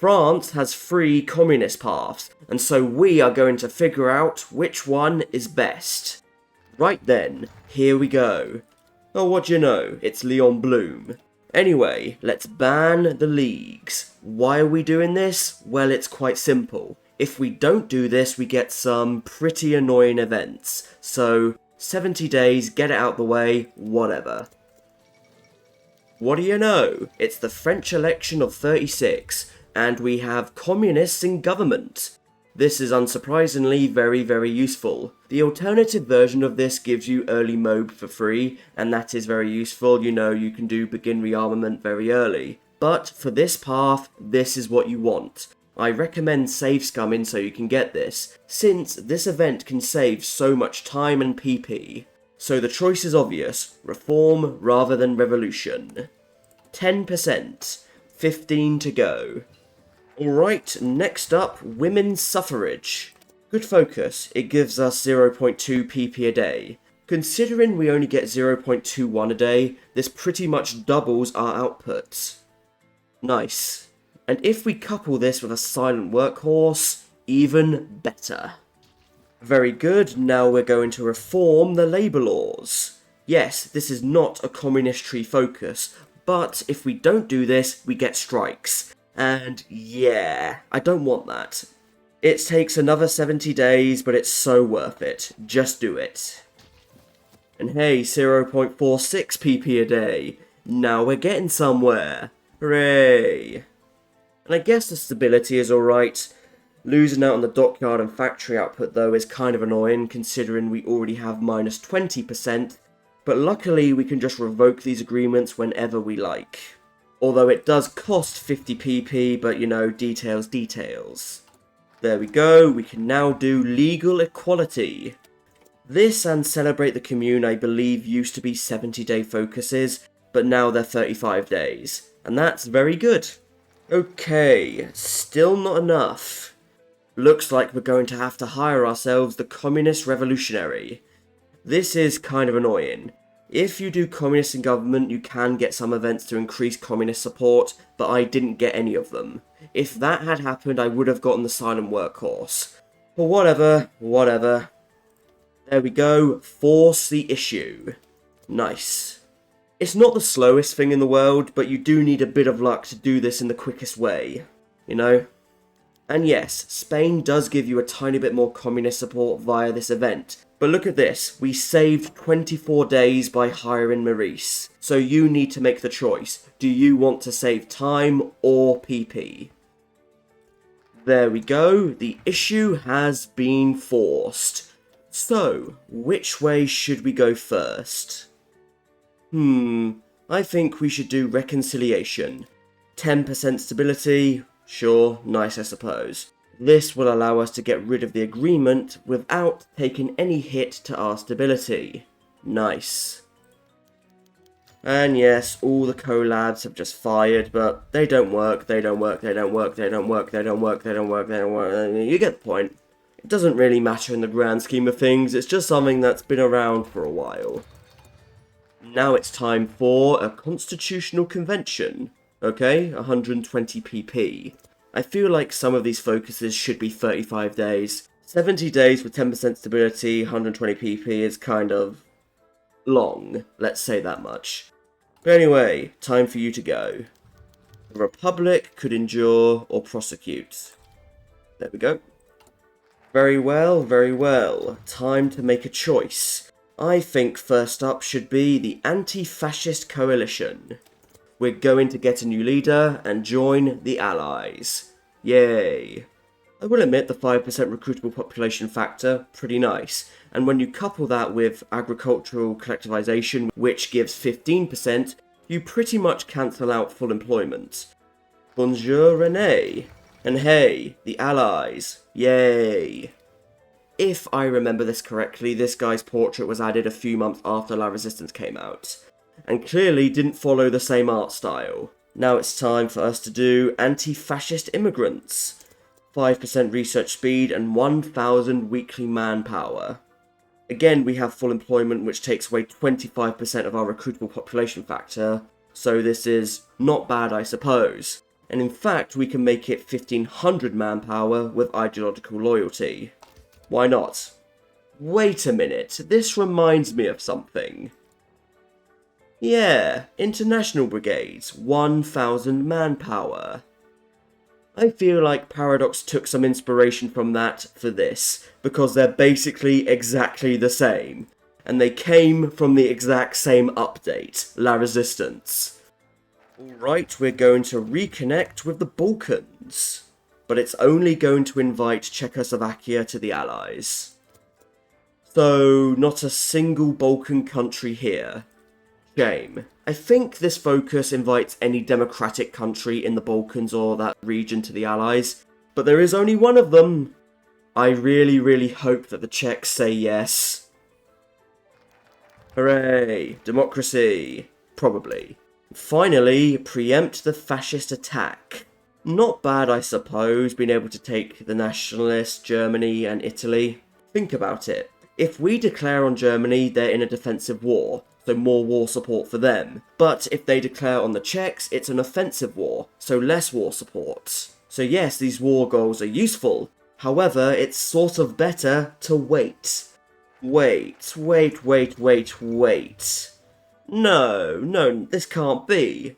France has 3 communist paths, and so we are going to figure out which one is best. Right then, here we go. Oh, what do you know, it's Leon Bloom. Anyway, let's ban the leagues. Why are we doing this? Well, it's quite simple. If we don't do this, we get some pretty annoying events. So, 70 days, get it out the way, whatever. What do you know? It's the French election of 36, and we have communists in government. This is unsurprisingly very useful. The alternative version of this gives you early mode for free, and that is very useful. You know, you can do begin rearmament very early. But for this path, this is what you want. I recommend save scumming so you can get this, since this event can save so much time and PP. So the choice is obvious, reform rather than revolution. 10%, 15 to go. Alright, next up, women's suffrage. Good focus, it gives us 0.2 PP a day. Considering we only get 0.21 a day, this pretty much doubles our output. Nice. And if we couple this with a silent workhorse, even better. Very good, now we're going to reform the labour laws. Yes, this is not a communist tree focus, but if we don't do this, we get strikes. And yeah, I don't want that. It takes another 70 days, but it's so worth it. Just do it. And hey, 0.46 PP a day. Now we're getting somewhere. Hooray! And I guess the stability is alright. Losing out on the dockyard and factory output though is kind of annoying considering we already have minus 20%, but luckily we can just revoke these agreements whenever we like. Although it does cost 50 PP, but you know, details. There we go, we can now do legal equality. This and celebrate the commune I believe used to be 70-day focuses, but now they're 35 days, and that's very good. Okay, still not enough. Looks like we're going to have to hire ourselves the Communist Revolutionary. This is kind of annoying. If you do communists in government, you can get some events to increase communist support, but I didn't get any of them. If that had happened, I would have gotten the silent workhorse. But whatever. There we go, force the issue. Nice. It's not the slowest thing in the world, but you do need a bit of luck to do this in the quickest way, you know? And yes, Spain does give you a tiny bit more communist support via this event. But look at this, we saved 24 days by hiring Maurice. So you need to make the choice. Do you want to save time or PP? There we go, the issue has been forced. So, which way should we go first? I think we should do reconciliation. 10% stability, sure, nice I suppose. This will allow us to get rid of the agreement without taking any hit to our stability. Nice. And yes, all the collabs have just fired, but they don't work. You get the point. It doesn't really matter in the grand scheme of things, it's just something that's been around for a while. Now it's time for a constitutional convention. Okay, 120 PP. I feel like some of these focuses should be 35 days. 70 days with 10% stability, 120 PP is kind of long, let's say that much. But anyway, time for you to go. The Republic could endure or prosecute. There we go. Very well. Time to make a choice. I think first up should be the Anti-Fascist Coalition. We're going to get a new leader and join the Allies. Yay. I will admit the 5% recruitable population factor, pretty nice. And when you couple that with agricultural collectivization, which gives 15%, you pretty much cancel out full employment. Bonjour René. And hey, the Allies. Yay. If I remember this correctly, this guy's portrait was added a few months after La Resistance came out, and clearly didn't follow the same art style. Now it's time for us to do anti-fascist immigrants. 5% research speed and 1,000 weekly manpower. Again, we have full employment, which takes away 25% of our recruitable population factor, so this is not bad, I suppose. and in fact we can make it 1500 manpower with ideological loyalty. Why not? Wait a minute, this reminds me of something. Yeah, international brigades, 1000 manpower. I feel like Paradox took some inspiration from that for this, because they're basically exactly the same, and they came from the exact same update, La Resistance. Alright, we're going to reconnect with the Balkans, but it's only going to invite Czechoslovakia to the Allies. So, not a single Balkan country here. Shame. I think this focus invites any democratic country in the Balkans or that region to the Allies, but there is only one of them. I really hope that the Czechs say yes. Hooray! Democracy. Probably. Finally, preempt the fascist attack. Not bad, I suppose, being able to take the nationalists, Germany and Italy. Think about it. If we declare on Germany, they're in a defensive war, so more war support for them. But if they declare on the Czechs, it's an offensive war, so less war support. So yes, these war goals are useful. However, it's sort of better to wait. Wait. No, this can't be.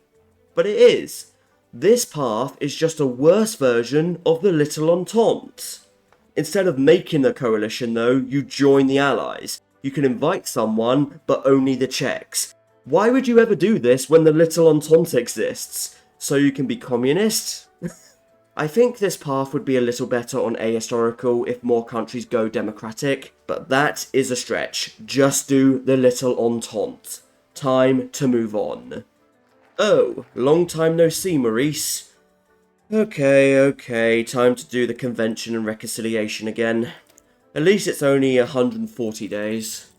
But it is. This path is just a worse version of the Little Entente. Instead of making a coalition though, you join the Allies. You can invite someone, but only the Czechs. Why would you ever do this when the Little Entente exists? So you can be communist? I think this path would be a little better on ahistorical if more countries go democratic, but that is a stretch. Just do the Little Entente. Time to move on. Oh, long time no see, Maurice. Okay, time to do the convention and reconciliation again. At least it's only 140 days.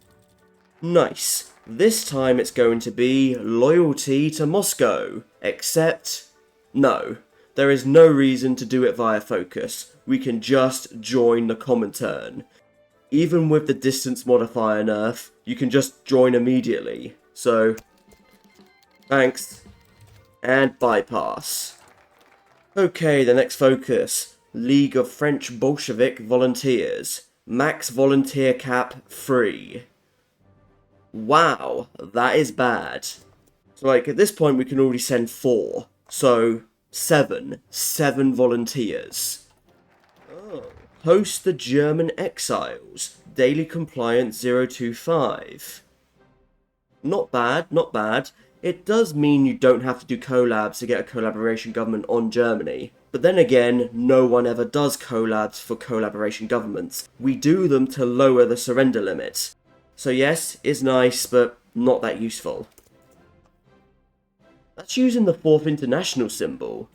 Nice. This time it's going to be loyalty to Moscow. Except, no. There is no reason to do it via focus. We can just join the Comintern. Even with the distance modifier nerf, you can just join immediately. So, thanks. And bypass. Okay, the next focus. League of French Bolshevik Volunteers. Max volunteer cap 3. Wow, that is bad. So like, at this point we can already send 4. So, 7. 7 volunteers. Oh. Host the German exiles. Daily compliance 025. Not bad. It does mean you don't have to do collabs to get a collaboration government on Germany. But then again, no one ever does collabs for collaboration governments. We do them to lower the surrender limit. So yes, it's nice, but not that useful. That's using the 4th International symbol.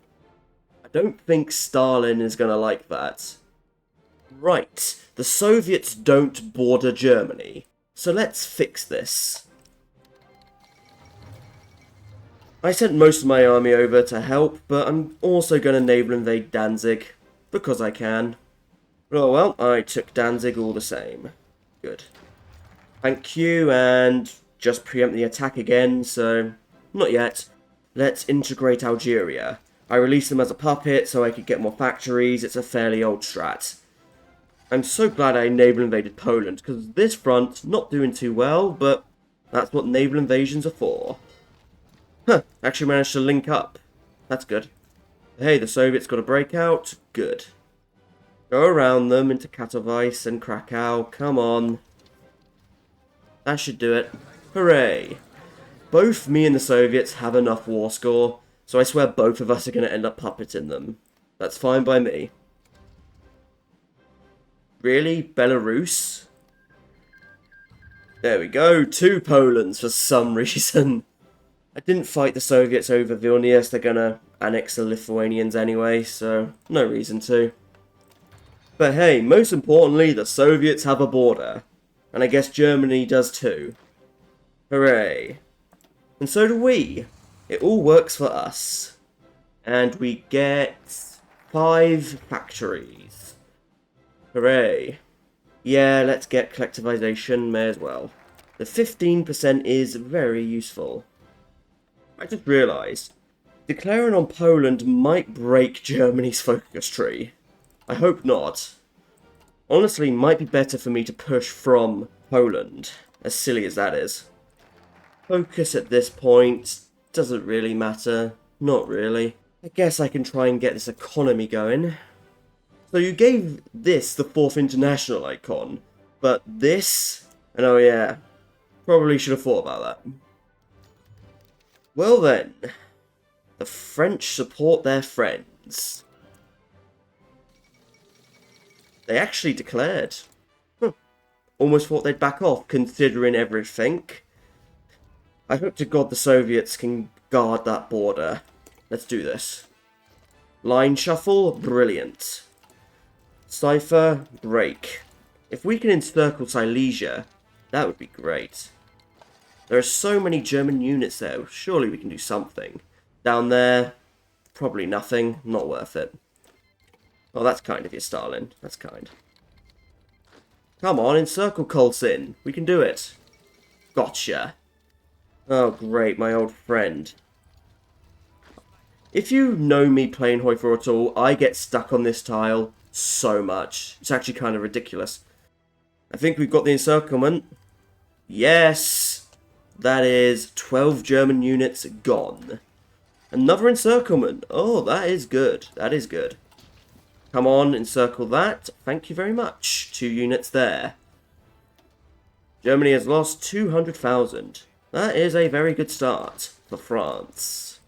I don't think Stalin is gonna like that. Right, the Soviets don't border Germany. So let's fix this. I sent most of my army over to help, but I'm also going to naval invade Danzig, because I can. Oh well, I took Danzig all the same. Good. Thank you, and just preempt the attack again, so not yet. Let's integrate Algeria. I released them as a puppet so I could get more factories. It's a fairly old strat. I'm so glad I naval invaded Poland, because this front, not doing too well, but that's what naval invasions are for. Huh, actually managed to link up. That's good. Hey, the Soviets got a breakout. Good. Go around them into Katowice and Krakow. Come on. That should do it. Hooray. Both me and the Soviets have enough war score, so I swear both of us are going to end up puppeting them. That's fine by me. Really? Belarus? There we go. 2 Polands for some reason. I didn't fight the Soviets over Vilnius, they're gonna annex the Lithuanians anyway, so no reason to. But hey, most importantly, the Soviets have a border. And I guess Germany does too. Hooray. And so do we. It all works for us. And we get 5 factories. Hooray. Yeah, let's get collectivization, may as well. The 15% is very useful. I just realised, Declaring on Poland might break Germany's focus tree. I hope not. Honestly, might be better for me to push from Poland, as silly as that is. Focus at this point doesn't really matter. Not really. I guess I can try and get this economy going. So you gave this the 4th international icon, but this... And oh yeah, probably should have thought about that. Well then, the French support their friends. They actually declared. Almost thought they'd back off, considering everything. I hope to God the Soviets can guard that border. Let's do this. Line shuffle, brilliant. Cipher, break. If we can encircle Silesia, that would be great. There are so many German units there, surely we can do something. Down there, probably nothing, not worth it. Oh, that's kind of you, Stalin. That's kind. Come on, encircle Kolzin. We can do it. Gotcha. Oh, great, my old friend. If you know me playing Hoifer at all, I get stuck on this tile so much. It's actually kind of ridiculous. I think we've got the encirclement. Yes! That is 12 German units gone. Another encirclement. Oh, that is good. That is good. Come on, encircle that. Thank you very much. 2 units there. Germany has lost 200,000. That is a very good start for France.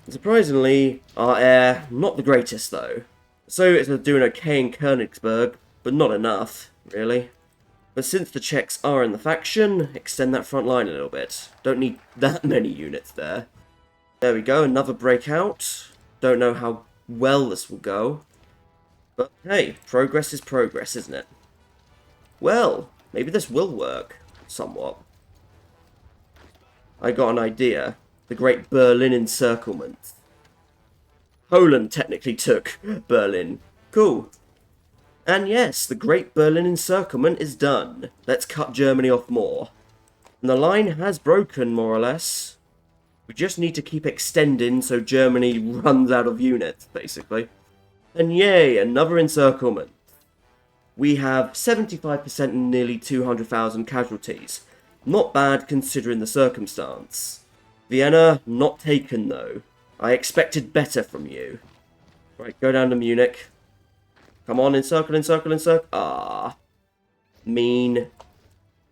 Surprisingly, our air, not the greatest though. The Soviets are doing okay in Königsberg, but not enough, really. But since the Czechs are in the faction, extend that front line a little bit. Don't need that many units there. There we go, another breakout. Don't know how well this will go. But hey, progress is progress, isn't it? Well, maybe this will work. Somewhat. I got an idea. The Great Berlin Encirclement. Poland technically took Berlin. Cool. And yes, the Great Berlin Encirclement is done. Let's cut Germany off more. And the line has broken, more or less. We just need to keep extending so Germany runs out of units, basically. And yay, another encirclement. We have 75% and nearly 200,000 casualties. Not bad considering the circumstance. Vienna, not taken though. I expected better from you. Right, go down to Munich. Come on, encircle, encircle, encircle. Ah. Mean.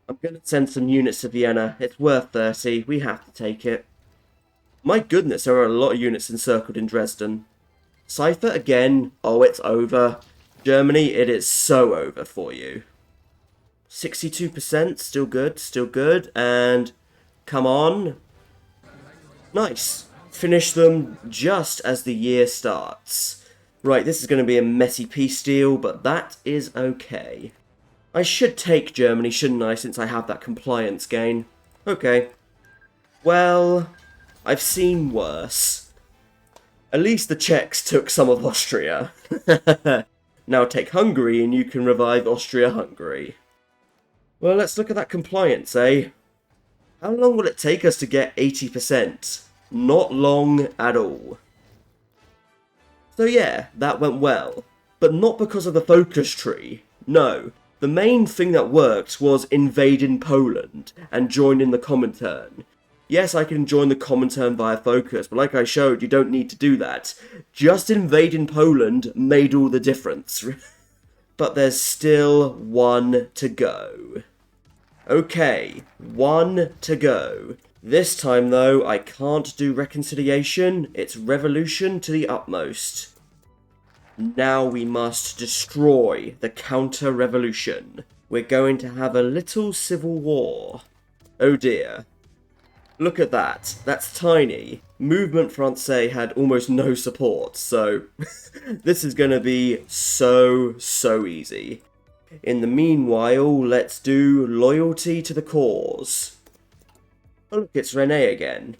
I'm gonna send some units to Vienna. It's worth 30. We have to take it. My goodness, there are a lot of units encircled in Dresden. Cipher again. Oh, it's over. Germany, it is so over for you. 62%, still good, still good. And come on. Nice. Finish them just as the year starts. Right, this is going to be a messy peace deal, but that is okay. I should take Germany, shouldn't I, since I have that compliance gain? Okay. Well, I've seen worse. At least the Czechs took some of Austria. Now take Hungary and you can revive Austria-Hungary. Well, let's look at that compliance, eh? How long will it take us to get 80%? Not long at all. So yeah, that went well. But not because of the focus tree. No. The main thing that worked was invading Poland and joining the Comintern. Yes, I can join the Comintern via focus, but like I showed, you don't need to do that. Just invading Poland made all the difference. But there's still one to go. Okay, one to go. This time though, I can't do reconciliation, it's revolution to the utmost. Now we must destroy the counter-revolution. We're going to have a little civil war. Oh dear. Look at that, that's tiny. Movement Francais had almost no support, so this is going to be so easy. In the meanwhile, let's do loyalty to the cause. Oh look, it's Rene again.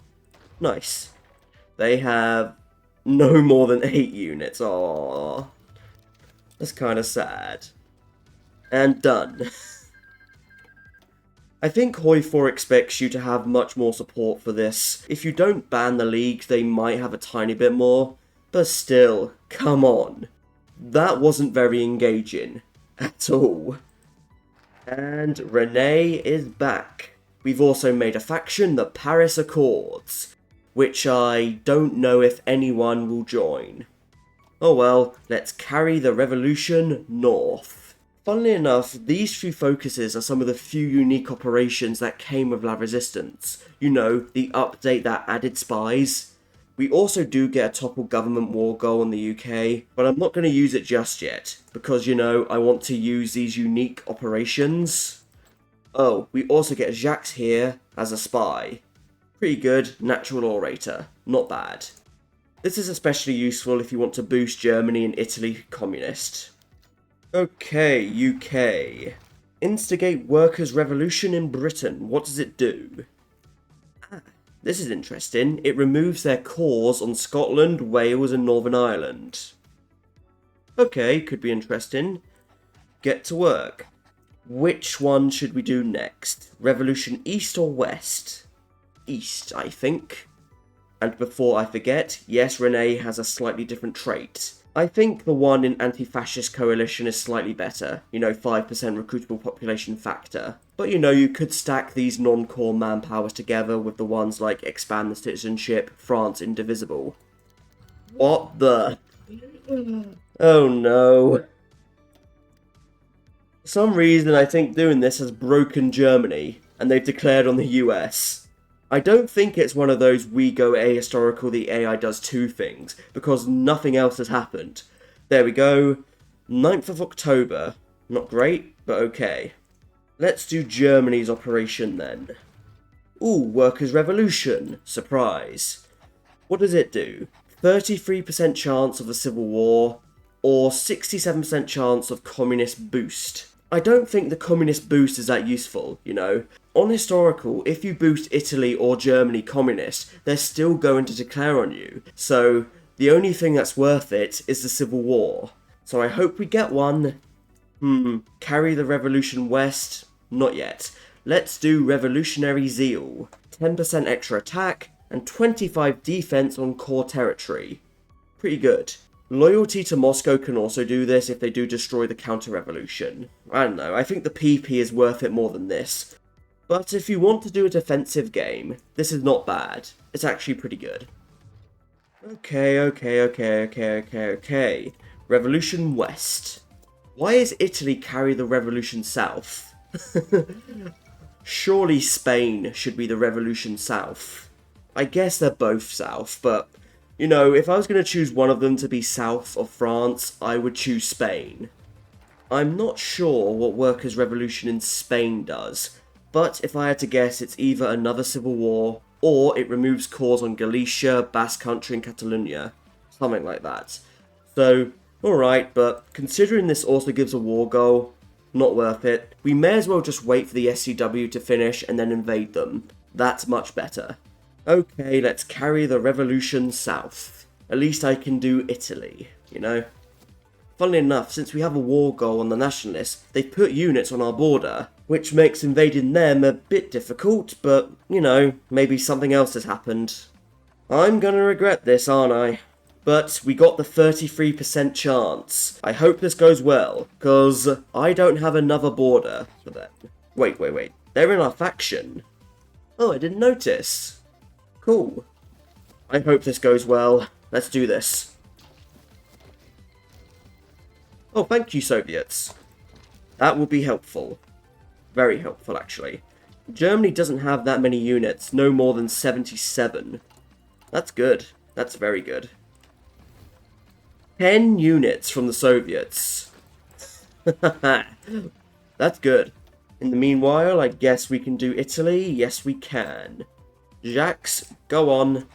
Nice. They have no more than 8 units. Aww. That's kind of sad. And done. I think Hoi 4 expects you to have much more support for this. If you don't ban the league, they might have a tiny bit more. But still, come on. That wasn't very engaging. At all. And Renee is back. We've also made a faction, the Paris Accords, which I don't know if anyone will join. Oh well, let's carry the revolution north. Funnily enough, these few focuses are some of the few unique operations that came with La Resistance. You know, the update that added spies. We also do get a topple government war goal in the UK, but I'm not going to use it just yet, because, you know, I want to use these unique operations. Oh, we also get Jacques here as a spy. Pretty good, natural orator, not bad. This is especially useful if you want to boost Germany and Italy communist. Okay, UK. Instigate workers' revolution in Britain. What does it do? This is interesting. It removes their cores on Scotland, Wales and Northern Ireland. Okay, could be interesting. Get to work. Which one should we do next? Revolution East or West? East, I think. And before I forget, yes, Renee has a slightly different trait. I think the one in Anti-Fascist Coalition is slightly better. You know, 5% recruitable population factor. But you know, you could stack these non-core manpowers together with the ones like Expand the Citizenship, France Indivisible. What the? Oh no. For some reason, I think doing this has broken Germany, and they've declared on the US. I don't think it's one of those we go ahistorical, the AI does two things, because nothing else has happened. There we go. 9th of October. Not great, but okay. Let's do Germany's operation then. Ooh, Workers' Revolution. Surprise. What does it do? 33% chance of a civil war, or 67% chance of communist boost. I don't think the communist boost is that useful, you know. On historical, if you boost Italy or Germany communist, they're still going to declare on you. So, the only thing that's worth it is the civil war. So I hope we get one. Carry the revolution west? Not yet. Let's do revolutionary zeal. 10% extra attack, and 25 defense on core territory. Pretty good. Loyalty to Moscow can also do this if they do destroy the counter-revolution. I don't know, I think the PP is worth it more than this. But if you want to do a defensive game, this is not bad. It's actually pretty good. Okay. Revolution West. Why is Italy carry the revolution south? Surely Spain should be the revolution south. I guess they're both south, but you know, if I was going to choose one of them to be south of France, I would choose Spain. I'm not sure what Workers' Revolution in Spain does, but if I had to guess, it's either another civil war, or it removes cores on Galicia, Basque Country and Catalonia. Something like that. So, alright, but considering this also gives a war goal, not worth it. We may as well just wait for the SCW to finish and then invade them. That's much better. Okay, let's carry the revolution south. At least I can do Italy, you know? Funnily enough, since we have a war goal on the nationalists, they've put units on our border, which makes invading them a bit difficult, but, you know, maybe something else has happened. I'm gonna regret this, aren't I? But we got the 33% chance. I hope this goes well, because I don't have another border for them. Wait. They're in our faction. Oh, I didn't notice. Cool. I hope this goes well. Let's do this. Oh, thank you, Soviets. That will be helpful. Very helpful, actually. Germany doesn't have that many units, no more than 77. That's good. That's very good. 10 units from the Soviets. That's good. In the meanwhile, I guess we can do Italy. Yes, we can. Jacques, go on.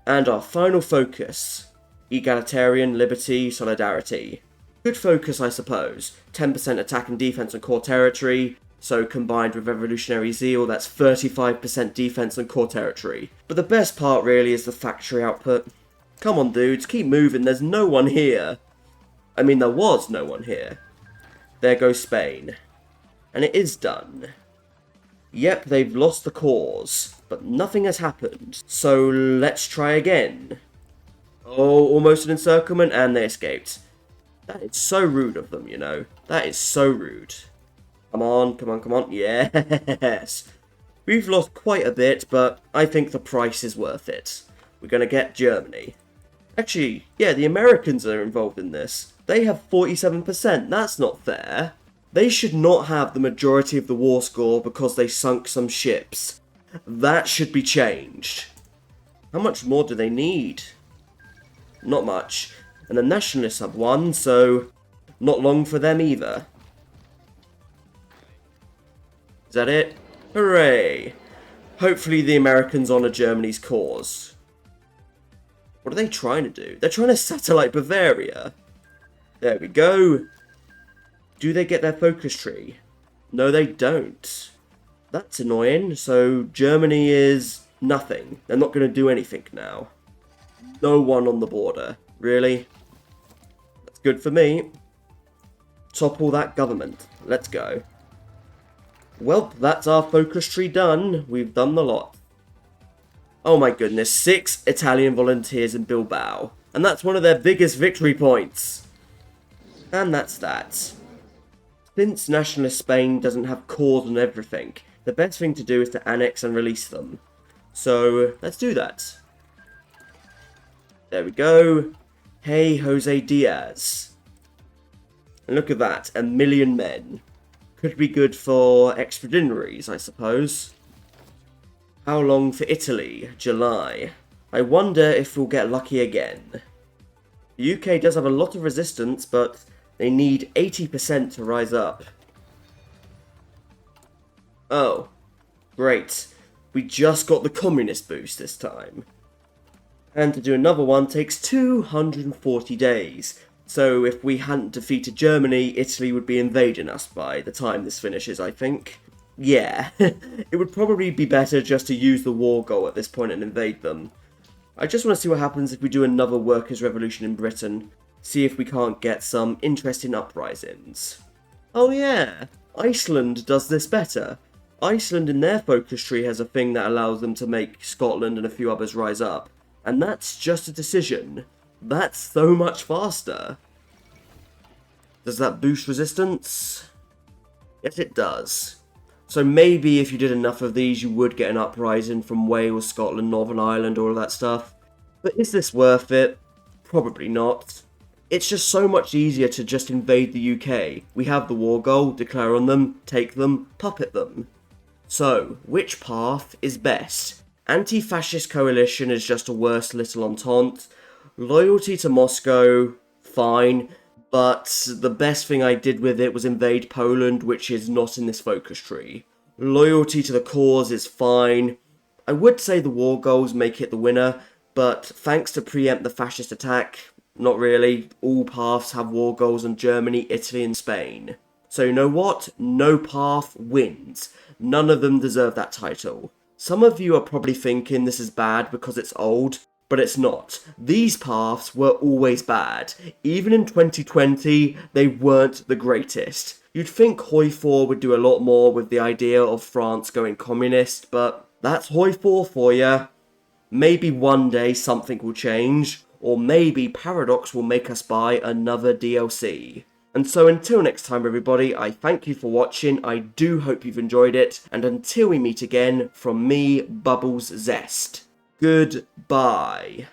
And our final focus. Egalitarian, liberty, solidarity. Good focus, I suppose. 10% attack and defense on core territory, so combined with revolutionary zeal, that's 35% defense on core territory. But the best part really is the factory output. Come on dudes, keep moving, there's no one here. I mean, there was no one here. There goes Spain. And it is done. Yep, they've lost the cause, but nothing has happened. So let's try again. Oh, almost an encirclement, and they escaped. That is so rude of them, you know. That is so rude. Come on, come on, come on. Yes! We've lost quite a bit, but I think the price is worth it. We're going to get Germany. Actually, yeah, the Americans are involved in this. They have 47%. That's not fair. They should not have the majority of the war score because they sunk some ships. That should be changed. How much more do they need? Not much. And the Nationalists have won, so not long for them either. Is that it? Hooray! Hopefully the Americans honour Germany's cause. What are they trying to do? They're trying to satellite Bavaria. There we go. Do they get their focus tree? No, they don't. That's annoying. So Germany is nothing. They're not going to do anything now. No one on the border. Really? That's good for me. Topple that government. Let's go. Well, that's our focus tree done. We've done the lot. Oh my goodness, 6 Italian volunteers in Bilbao. And that's one of their biggest victory points. And that's that. Since nationalist Spain doesn't have cause on everything, the best thing to do is to annex and release them. So, let's do that. There we go. Hey, Jose Diaz. And look at that, 1 million men. Could be good for expeditionaries, I suppose. How long for Italy? July. I wonder if we'll get lucky again. The UK does have a lot of resistance, but they need 80% to rise up. Oh, great. We just got the communist boost this time. And to do another one takes 240 days. So if we hadn't defeated Germany, Italy would be invading us by the time this finishes, I think. Yeah, it would probably be better just to use the war goal at this point and invade them. I just want to see what happens if we do another workers' revolution in Britain. See if we can't get some interesting uprisings. Oh yeah, Iceland does this better. Iceland in their focus tree has a thing that allows them to make Scotland and a few others rise up. And that's just a decision. That's so much faster. Does that boost resistance? Yes, it does. So maybe if you did enough of these, you would get an uprising from Wales, Scotland, Northern Ireland, all of that stuff. But is this worth it? Probably not. It's just so much easier to just invade the UK. We have the war goal, declare on them, take them, puppet them. So, which path is best? Anti-fascist coalition is just a worse little entente. Loyalty to Moscow, fine. But the best thing I did with it was invade Poland, which is not in this focus tree. Loyalty to the cause is fine. I would say the war goals make it the winner, but thanks to preempt the fascist attack, not really. All paths have war goals on Germany, Italy and Spain. So you know what? No path wins. None of them deserve that title. Some of you are probably thinking this is bad because it's old, but it's not. These paths were always bad. Even in 2020, they weren't the greatest. You'd think Hoi 4 would do a lot more with the idea of France going communist, but that's Hoi 4 for ya. Maybe one day something will change, or maybe Paradox will make us buy another DLC. And so until next time everybody, I thank you for watching, I do hope you've enjoyed it, and until we meet again, from me, Bubbles Zest. Goodbye.